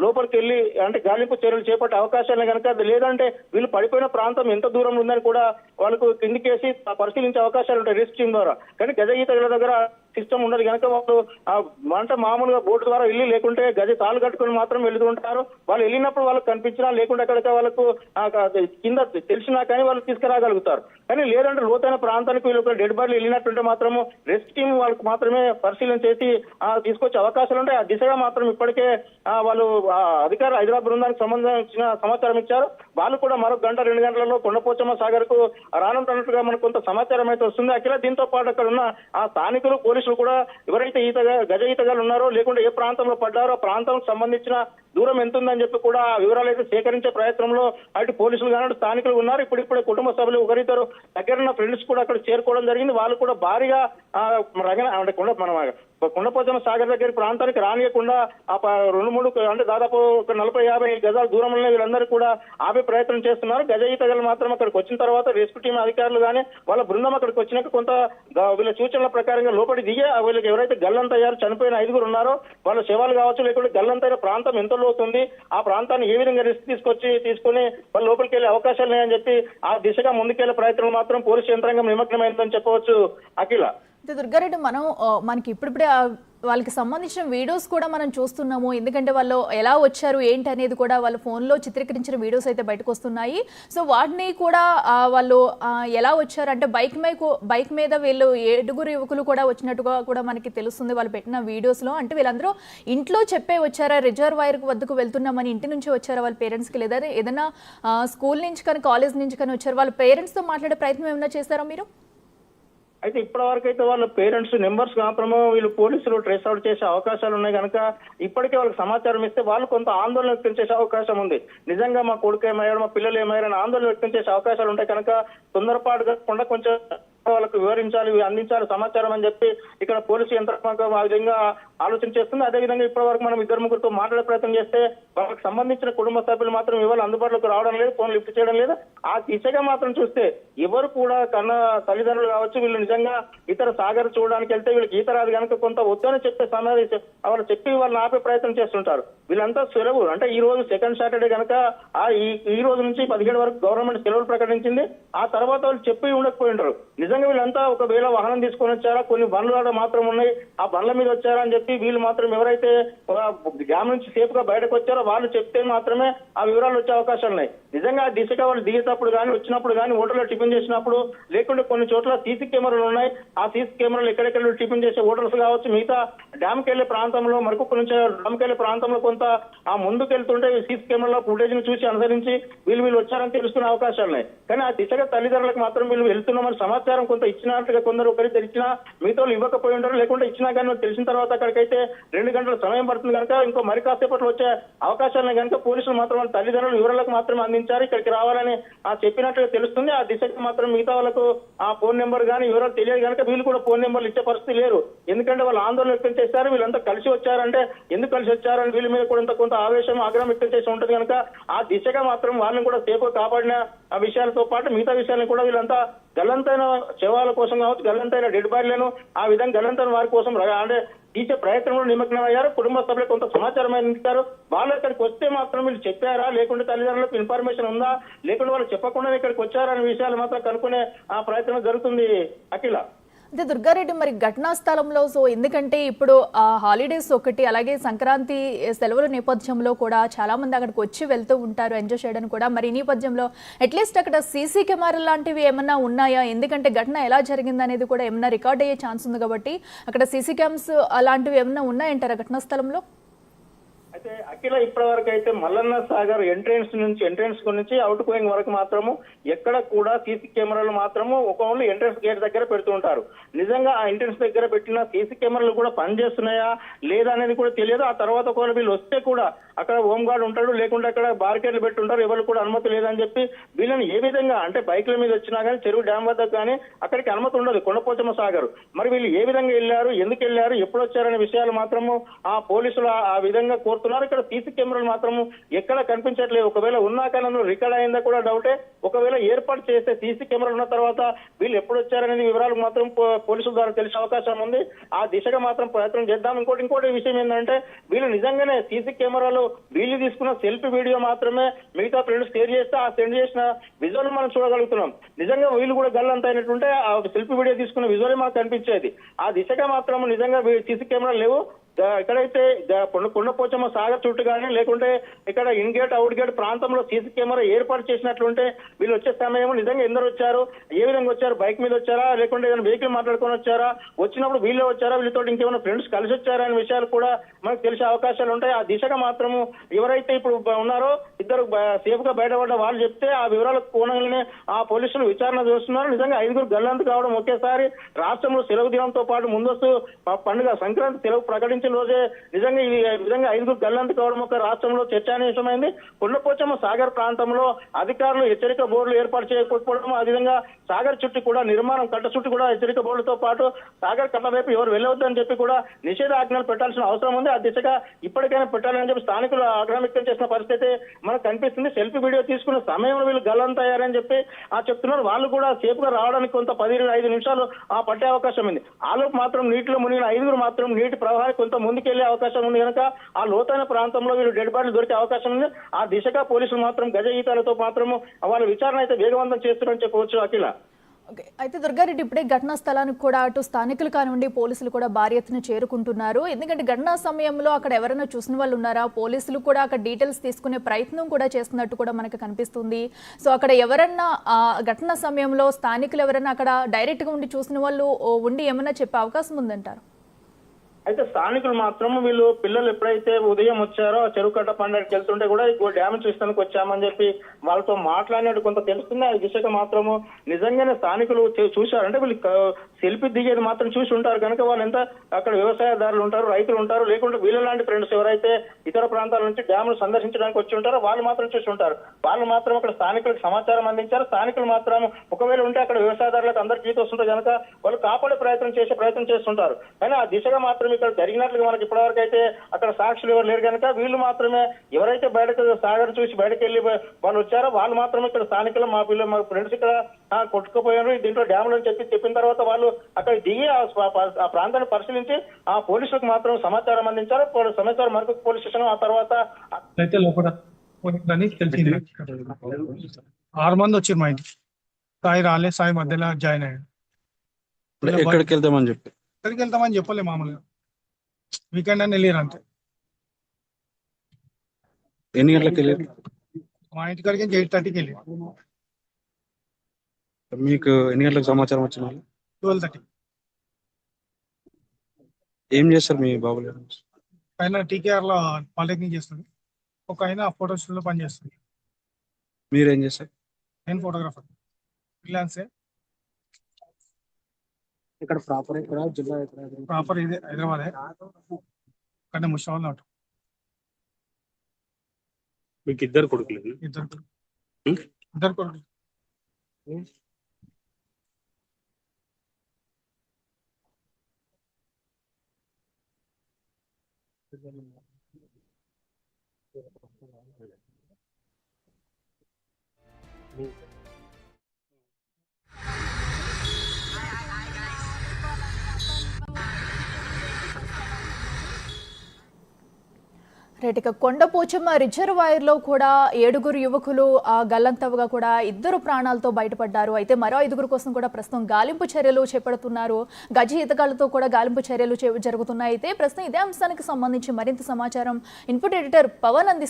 లోపలికి వెళ్లి అంటే గాలింపు చర్యలు చేపట్టే అవకాశాలు కనుక, లేదంటే వీళ్ళు పడిపోయిన ప్రాంతం ఎంత దూరం ఉందని కూడా వాళ్ళకు కిందికేసి పరిశీలించే అవకాశాలు ఉంటాయి రిస్క్ టీమ్ ద్వారా. కానీ గజ ఈతగాళ్ళ దగ్గర సిస్టమ్ ఉండదు కనుక వాళ్ళు అంటే మామూలుగా బోటు ద్వారా వెళ్ళి, లేకుంటే గజ తాళ్ళు కట్టుకుని మాత్రం వెళ్తూ ఉంటారు. వాళ్ళు వెళ్ళినప్పుడు వాళ్ళకి కనిపించినా, లేకుంటే అక్కడికి వాళ్ళకు కింద తెలిసినా కానీ వాళ్ళు తీసుకురాగలుగుతారు. కానీ లేదంటే లోతైన ప్రాంతానికి వీళ్ళు డెడ్ బాడీలు వెళ్ళినట్టుంటే మాత్రము రెస్క్యూ టీమ్ వాళ్ళకి మాత్రమే పరిశీలన చేసి తీసుకొచ్చే అవకాశాలు ఉంటాయి. ఆ దిశగా మాత్రం ఇప్పటికే వాళ్ళు అధికారులు హైదరాబాద్ బృందానికి సంబంధించిన సమాచారం ఇచ్చారు. వాళ్ళు కూడా మరో గంట 2 గంటలలో కొండపోచమ్మ సాగర్ కు రానున్నట్టుగా మనకు కొంత సమాచారం అయితే వస్తుంది. అఖిల, దీంతో పాటు అక్కడ ఉన్న ఆ స్థానికులు, పోలీసులు కూడా ఎవరైతే గజ ఈతగాళ్ళు ఉన్నారో, లేకుంటే ఏ ప్రాంతంలో పడ్డారో ఆ ప్రాంతానికి సంబంధించిన దూరం ఎంత ఉందని చెప్పి కూడా వివరాలు అయితే సేకరించే ప్రయత్నంలో అటు పోలీసులు కానీ స్థానికులు ఉన్నారు. ఇప్పుడిప్పుడే కుటుంబ సభ్యులు ఒకరిద్దరు దగ్గరున్న ఫ్రెండ్స్ కూడా అక్కడ చేరుకోవడం జరిగింది. వాళ్ళు కూడా భారీగా అంటే కొండపోచమ్మ సాగర్ దగ్గర ప్రాంతానికి రానియకుండా 2-3 అంటే దాదాపు 40-50 గజాల దూరంలోనే వీళ్ళందరూ కూడా ఆపే ప్రయత్నం చేస్తున్నారు. గజ ఈతగాళ్ళు మాత్రం అక్కడికి వచ్చిన తర్వాత రెస్క్యూ టీం అధికారులు కానీ వాళ్ళ బృందం అక్కడికి వచ్చినాక కొంత వీళ్ళ సూచనల ప్రకారంగా లోపలి దిగి వీళ్ళకి ఎవరైతే గల్లంతయ్యారో, చనిపోయిన 5 ఉన్నారో వాళ్ళ శవాలు కావచ్చు, లేకుంటే గల్లంతైన ప్రాంతం ఎంత లోతుంది, ఆ ప్రాంతాన్ని ఏ విధంగా రిస్క్ తీసుకొని వాళ్ళ లోపలికి వెళ్ళే అవకాశాలు ఉన్నాయని చెప్పి ఆ దిశగా ముందుకెళ్లే ప్రయత్నం మాత్రం పోలీసు యంత్రాంగం నిమగ్నమైందని చెప్పవచ్చు. అఖిల, దుర్గారెడ్డి, మనకి ఇప్పుడిప్పుడే వాళ్ళకి సంబంధించిన వీడియోస్ కూడా మనం చూస్తున్నాము. ఎందుకంటే వాళ్ళు ఎలా వచ్చారు ఏంటి అనేది కూడా వాళ్ళ ఫోన్లో చిత్రీకరించిన వీడియోస్ అయితే బయటకు వస్తున్నాయి. సో వాటిని కూడా వాళ్ళు ఎలా వచ్చారు అంటే బైక్ మీద వీళ్ళు 7 యువకులు కూడా వచ్చినట్టుగా కూడా మనకి తెలుస్తుంది వాళ్ళు పెట్టిన వీడియోస్లో. అంటే వీళ్ళందరూ ఇంట్లో చెప్పే వచ్చారా, రిజర్వాయర్ వద్దకు వెళ్తున్నామని ఇంటి నుంచి వచ్చారా వాళ్ళ పేరెంట్స్కి, లేదా ఏదైనా స్కూల్ నుంచి కానీ కాలేజ్ నుంచి కానీ వచ్చారు, వాళ్ళ పేరెంట్స్తో మాట్లాడే ప్రయత్నం ఏమైనా చేశారా మీరు? అయితే ఇప్పటి వరకు అయితే వాళ్ళ పేరెంట్స్ నెంబర్స్ మాత్రము వీళ్ళు పోలీసులు ట్రేస్ అవుట్ చేసే అవకాశాలు ఉన్నాయి కనుక ఇప్పటికే వాళ్ళకి సమాచారం ఇస్తే వాళ్ళు కొంత ఆందోళన వ్యక్తం చేసే అవకాశం ఉంది. నిజంగా మా కొడుకు ఏమయ్యాడు, మా పిల్లలు ఏమయ్యారని ఆందోళన వ్యక్తం చేసే అవకాశాలు ఉంటాయి కనుక తొందరపాటు కాకుండా కొంచెం వాళ్ళకు వివరించాలి, అందించాలి సమాచారం అని చెప్పి ఇక్కడ పోలీసు యంత్రాంగం ఆ విధంగా ఆలోచన చేస్తుంది. అదేవిధంగా ఇప్పటి వరకు మనం 2-3 మాట్లాడే ప్రయత్నం చేస్తే వాళ్ళకి సంబంధించిన కుటుంబ సభ్యులు మాత్రం ఇవాళ అందుబాటులోకి రావడం లేదు, ఫోన్ లిఫ్ట్ చేయడం లేదు. ఆ దిశగా మాత్రం చూస్తే ఎవరు కూడా కన్నా తల్లిదండ్రులు కావచ్చు, వీళ్ళు నిజంగా ఇతర సాగర్ చూడడానికి వెళ్తే వీళ్ళకి ఈత రాదు కనుక కొంత వద్దని చెప్పే సమయాలు వాళ్ళు చెప్పి వాళ్ళని ఆపే ప్రయత్నం చేస్తుంటారు. వీళ్ళంతా సెలవు అంటే ఈ రోజు సెకండ్ సాటర్డే కనుక ఈ రోజు నుంచి 17 వరకు గవర్నమెంట్ సెలవులు ప్రకటించింది. ఆ తర్వాత వాళ్ళు చెప్పి ఉండకపోయి ఉంటారు. నిజంగా వీళ్ళంతా ఒకవేళ వాహనం తీసుకొని వచ్చారా, కొన్ని బండ్లు మాత్రం ఉన్నాయి, ఆ బండ్ల మీద వచ్చారా అని చెప్పి వీళ్ళు మాత్రం ఎవరైతే డ్యామ్ నుంచి సేఫ్ గా బయటకు వచ్చారో వాళ్ళు చెప్తే మాత్రమే ఆ వివరాలు వచ్చే అవకాశాలు ఉన్నాయి. నిజంగా ఆ దిశగా వాళ్ళు దిగేటప్పుడు కానీ వచ్చినప్పుడు కానీ హోటల్లో టిఫిన్ చేసినప్పుడు, లేకుంటే కొన్ని చోట్ల సీసీ కెమెరాలు ఉన్నాయి, ఆ సీసీ కెమెరాలు ఎక్కడెక్కడ టిఫిన్ చేసే హోటల్స్ కావచ్చు, మిగతా డ్యామ్కి వెళ్లే ప్రాంతంలో మరొక నుంచి డ్యామ్కి వెళ్లే ప్రాంతంలో కొంత ఆ ముందుకు వెళ్తుంటే సీసీ కెమెరాలో ఫుటేజ్ ని చూసి అనుసరించి వీళ్ళు వచ్చారని తెలుసుకునే అవకాశాలు ఉన్నాయి. కానీ ఆ దిశగా తల్లిదండ్రులకు మాత్రం వీళ్ళు వెళ్తున్నామని సమాచారం కొంత ఇచ్చినట్టుగా కొందరు ఒకరికి ఇచ్చినా మిగతా వాళ్ళు ఇవ్వకపోయి ఉంటారు, లేకుంటే ఇచ్చినా కానీ తెలిసిన తర్వాత అక్కడికైతే 2 గంటల సమయం పడుతుంది కనుక ఇంకో మరి కాసేపట్లో వచ్చే అవకాశాలను కనుక పోలీసులు మాత్రం తల్లిదండ్రులు వివరాలకు మాత్రమే అందించారు, ఇక్కడికి రావాలని చెప్పినట్టుగా తెలుస్తుంది. ఆ దిశగా మాత్రం మిగతా వాళ్ళకు ఆ ఫోన్ నెంబర్ కానీ వివరాలు తెలియదు కనుక వీళ్ళు కూడా ఫోన్ నెంబర్లు ఇచ్చే పరిస్థితి లేరు. ఎందుకంటే వాళ్ళు ఆందోళన వ్యక్తం చేశారు, వీళ్ళంతా కలిసి వచ్చారంటే ఎందుకు కలిసి వచ్చారని వీళ్ళ మీద కూడా కొంత ఆవేశం, ఆగ్రహం వ్యక్తం చేసి ఉంటుంది కనుక ఆ దిశగా మాత్రం వాళ్ళని కూడా సేఫ్ కాపాడిన ఆ విషయాలతో పాటు మిగతా విషయాలను కూడా వీళ్ళంతా గల్లంతైన శవాల కోసం కావచ్చు, గల్లంతైన డెడ్ బాడీలను ఆ విధంగా గల్లంతైన వారి కోసం అంటే తీసే ప్రయత్నంలో నిమగ్నమయ్యారు. కుటుంబ సభ్యులు కొంత సమాచారం అందిస్తారు. వాళ్ళు ఇక్కడికి వస్తే మాత్రం వీళ్ళు చెప్పారా, లేకుంటే తల్లిదండ్రులకు ఇన్ఫర్మేషన్ ఉందా, లేకుంటే వాళ్ళు చెప్పకుండా ఇక్కడికి వచ్చారనే విషయాలు మాత్రం కనుక్కునే ఆ ప్రయత్నం జరుగుతుంది. అఖిల, అంటే దుర్గారెడ్డి, మరి ఘటనా స్థలంలో ఎందుకంటే ఇప్పుడు హాలిడేస్ ఒకటి, అలాగే సంక్రాంతి సెలవుల నేపథ్యంలో కూడా చాలా మంది అక్కడికి వచ్చి వెళ్తూ ఉంటారు ఎంజాయ్ చేయడానికి కూడా. మరి ఈ నేపథ్యంలో అట్లీస్ట్ అక్కడ సీసీ కెమెరా లాంటివి ఏమన్నా ఉన్నాయా? ఎందుకంటే ఘటన ఎలా జరిగింది అనేది కూడా ఏమన్నా రికార్డ్ అయ్యే ఛాన్స్ ఉంది కాబట్టి అక్కడ సీసీ క్యామ్స్ అలాంటివి ఏమన్నా ఉన్నాయంటారా ఘటనా స్థలంలో? అయితే అఖిల, ఇప్పటి వరకు అయితే మల్లన్న సాగర్ ఎంట్రెన్స్ నుంచి అవుట్ గోయింగ్ వరకు మాత్రము ఎక్కడ కూడా సీసీ కెమెరాలు మాత్రము ఓన్లీ ఎంట్రెన్స్ గేట్ దగ్గర పెడుతూ ఉంటారు. నిజంగా ఆ ఎంట్రెన్స్ దగ్గర పెట్టిన సీసీ కెమెరాలు కూడా పనిచేస్తున్నాయా లేదా అనేది కూడా తెలియదు. ఆ తర్వాత ఒకవేళ వీళ్ళు వస్తే కూడా అక్కడ హోమ్ గార్డ్ ఉంటాడు, లేకుంటే అక్కడ బార్కెట్లు పెట్టుంటారు, ఎవరు కూడా అనుమతి లేదని చెప్పి వీళ్ళని ఏ విధంగా అంటే బైక్ల మీద వచ్చినా కానీ చెరువు డ్యామ్ వద్ద కానీ అక్కడికి అనుమతి ఉండదు కొండపోచమ్మ సాగర్. మరి వీళ్ళు ఏ విధంగా వెళ్ళారు, ఎందుకు వెళ్ళారు, ఎప్పుడు వచ్చారనే విషయాలు మాత్రము ఆ పోలీసులు ఆ విధంగా కోరుతున్నారు. ఇక్కడ సీసీ కెమెరాలు మాత్రం ఎక్కడ కనిపించట్లేదు. ఒకవేళ ఉన్నా కానీ రికార్డ్ అయిందా కూడా డౌటే. ఒకవేళ ఏర్పాటు చేస్తే సీసీ కెమెరాలు ఉన్న తర్వాత వీళ్ళు ఎప్పుడు వచ్చారనేది వివరాలు మాత్రం పోలీసుల ద్వారా తెలిసే అవకాశం ఉంది. ఆ దిశగా మాత్రం ప్రయత్నం చేద్దాం. ఇంకోటి విషయం ఏంటంటే వీళ్ళు నిజంగానే సీసీ కెమెరాలు వీళ్ళు తీసుకున్న సెల్ఫీ వీడియో మాత్రమే మిగతా ఫ్రెండ్స్ షేర్ చేస్తే ఆ సెండ్ చేసిన విజువల్ మనం చూడగలుగుతున్నాం. నిజంగా వీళ్ళు కూడా గల్లంత అయినట్టుంటే ఆ సెల్ఫీ వీడియో తీసుకున్న విజువల్ మనకు కనిపించేది. ఆ దిశగా మాత్రం నిజంగా సీసీ కెమెరాలు లేవు. ఎక్కడైతే కొండపోచమ్మ సాగర్ చుట్టూ కానీ లేకుంటే ఇక్కడ ఇన్ గేట్ అవుట్ గేట్ ప్రాంతంలో సీసీ కెమెరా ఏర్పాటు చేసినట్లుంటే వీళ్ళు వచ్చే సమయం నిజంగా ఎందరు వచ్చారు, ఏ విధంగా వచ్చారు, బైక్ మీద వచ్చారా లేకుంటే ఏదైనా వెహికల్ మాట్లాడుకొని వచ్చారా, వచ్చినప్పుడు వీళ్ళే వచ్చారా, వీళ్ళతో ఇంకేమైనా ఫ్రెండ్స్ కలిసి వచ్చారా అనే విషయాలు కూడా మనకు తెలిసే అవకాశాలు ఉంటాయి. ఆ దిశగా మాత్రము ఎవరైతే ఇప్పుడు ఉన్నారో ఇద్దరు సేఫ్ గా బయటపడ్డ వాళ్ళు చెప్తే ఆ వివరాలకు కోణంలోనే ఆ పోలీసులు విచారణ చేస్తున్నారు. నిజంగా 5 గల్లంతు కావడం ఒకేసారి రాష్ట్రంలో సెలవు దినంతో పాటు ముందస్తు పండుగ సంక్రాంతి సెలవు ప్రకటించిన రోజే నిజంగా ఈ విధంగా 5 గల్లంతు కావడం ఒక రాష్ట్రంలో చర్చానీయాంశమైంది. కొండపోచమ్మ సాగర్ ప్రాంతంలో అధికారులు హెచ్చరిక బోర్డులు ఏర్పాటు చేయకపోవడం, అదేవిధంగా సాగర్ చుట్టూ కూడా నిర్మాణం కట్ట చుట్టూ కూడా హెచ్చరిక బోర్డులతో పాటు సాగర్ కట్ల వైపు ఎవరు వెళ్ళవద్దని చెప్పి కూడా నిషేధాజ్ఞలు పెట్టాల్సిన అవసరం ఉంది. ఆ దిశగా ఇప్పటికైనా పెట్టాలని చెప్పి స్థానికులు ఆగ్రహం వ్యక్తం చేసిన పరిస్థితి మనకు కనిపిస్తుంది. సెల్ఫీ వీడియో తీసుకున్న సమయంలో వీళ్ళు గల్లంత అయ్యారని చెప్పి చెప్తున్నారు. వాళ్ళు కూడా సేఫ్ గా రావడానికి కొంత 15 నిమిషాలు పట్టే అవకాశం ఉంది. ఆలోపు మాత్రం నీటిలో మునిగిన 5 మాత్రం నీటి ప్రవాహానికి కొంత ముందుకెళ్లే అవకాశం ఉంది కనుక ఆ లోతైన ప్రాంతంలో వీళ్ళు డెడ్ బాడీలు దొరికే అవకాశం ఉంది. ఆ దిశగా పోలీసులు మాత్రం గజ ఈతలతో మాత్రము వాళ్ళ విచారణ అయితే వేగవంతం చేస్తున్నారని చెప్పవచ్చు. అఖిల, ఓకే, అయితే దుర్గారెడ్డి ఇప్పుడే ఘటనా స్థలానికి కూడా అటు స్థానికులు కానివ్వండి పోలీసులు కూడా భారీ ఎత్తున చేరుకుంటున్నారు. ఎందుకంటే ఘటనా సమయంలో అక్కడ ఎవరైనా చూసిన వాళ్ళు ఉన్నారా, పోలీసులు కూడా అక్కడ డీటెయిల్స్ తీసుకునే ప్రయత్నం కూడా చేస్తున్నట్టు కూడా మనకు కనిపిస్తుంది. సో అక్కడ ఎవరన్నా ఘటనా సమయంలో స్థానికులు ఎవరైనా అక్కడ డైరెక్ట్ గా ఉండి చూసిన వాళ్ళు ఉండి ఏమైనా చెప్పే అవకాశం ఉందంటారు? అయితే స్థానికులు మాత్రం వీళ్ళు పిల్లలు ఎప్పుడైతే ఉదయం వచ్చారో చెరువు కట్ట పండుగకి వెళ్తుంటే కూడా డ్యామ్ చూస్తానికి వచ్చామని చెప్పి వాళ్ళతో మాట్లాడినట్టు కొంత తెలుస్తుంది. ఆ దిశగా మాత్రము నిజంగానే స్థానికులు చూశారు. అంటే వీళ్ళు సెల్ఫీ దిగేది మాత్రం చూసి ఉంటారు కనుక వాళ్ళు ఎంత అక్కడ వ్యవసాయదారులు ఉంటారు, రైతులు ఉంటారు, లేకుంటే వీళ్ళ లాంటి ఫ్రెండ్స్ ఎవరైతే ఇతర ప్రాంతాల నుంచి డ్యాములు సందర్శించడానికి వచ్చి ఉంటారో వాళ్ళు మాత్రం చూసి ఉంటారు. వాళ్ళు మాత్రం అక్కడ స్థానికులకు సమాచారం అందించారు. స్థానికులు మాత్రం ఒకవేళ ఉంటే అక్కడ వ్యవసాయదారులకు అందరికీ ఈత వస్తుంటే కనుక వాళ్ళు కాపాడే ప్రయత్నం చేస్తుంటారు. కానీ ఆ దిశగా మాత్రం ఇక్కడ జరిగినట్లుగా మనకి ఇప్పటివరకు అయితే అక్కడ సాక్షులు ఎవరు లేరు కనుక వీళ్ళు మాత్రమే ఎవరైతే బయటకు సాగర్ చూసి బయటకు వెళ్ళి వాళ్ళు వచ్చారో వాళ్ళు మాత్రమే ఇక్కడ స్థానికులు మా ఫ్రెండ్స్ ఇక్కడ కొట్టుకుపోయారు దీంట్లో డ్యాములు అని చెప్పిన తర్వాత వాళ్ళు అక్కడ దిగి ఆ ప్రాంతాన్ని పరిశీలించి ఆ పోలీసులకు మాత్రం సమాచారం అందించారు. సమాచారం మరొక పోలీస్ స్టేషన్ ఆ తర్వాత అయితే లోపల తెలిసింది 6 మంది వచ్చారు మా ఇంటికి. సాయి రాలే, సాయి మధ్యలో జాయిన్ అయ్యాడు. ఎక్కడికి వెళ్తామని చెప్పి ఎక్కడికి వెళ్తామని చెప్పలే, మామూలుగా వీకెండ్ అని వెళ్ళారు అంతే. ఎన్ని గంటలకు వెళ్ళారు? మా ఇంటి కాడికి 8:30కి వెళ్ళి మీకు ఎన్ని గంటలకు సమాచారం వచ్చిన? 12:30. ఏం చేస్తారు మీ బాబులు? ఆయన టీకేఆర్ లో పాలిటెక్నిక్ చేస్తుంది, ఒక ఆయన ఫోటో స్టూడియో లో పనిచేస్తుంది. మీరేం చేస్తారు? నేను ఫోటోగ్రాఫర్, ఫ్రీలాన్సే. ఇక్కడ ప్రాపర్ ఇక్కడ జిల్లా ప్రాపర్ ఇదే హైదరాబాదే, కానీ ముషావల్ నాటు. మీకు ఇద్దరు కొడుకులు? ఇద్దరు కొడుకులు. రైట్, ఇక కొండపోచమ్మ రిజర్వాయర్లో కూడా 7 యువకులు గల్లంతవుగా కూడా 2 ప్రాణాలతో బయటపడ్డారు. అయితే మరో 5 కోసం కూడా ప్రస్తుతం గాలింపు చర్యలు చేపడుతున్నారు. గజ ఈతగాళ్లతో కూడా గాలింపు చర్యలు జరుగుతున్నాయి. అయితే ప్రస్తుతం ఇదే అంశానికి సంబంధించి మరింత సమాచారం ఇన్పుట్ ఎడిటర్ పవన్ అందిస్తారు.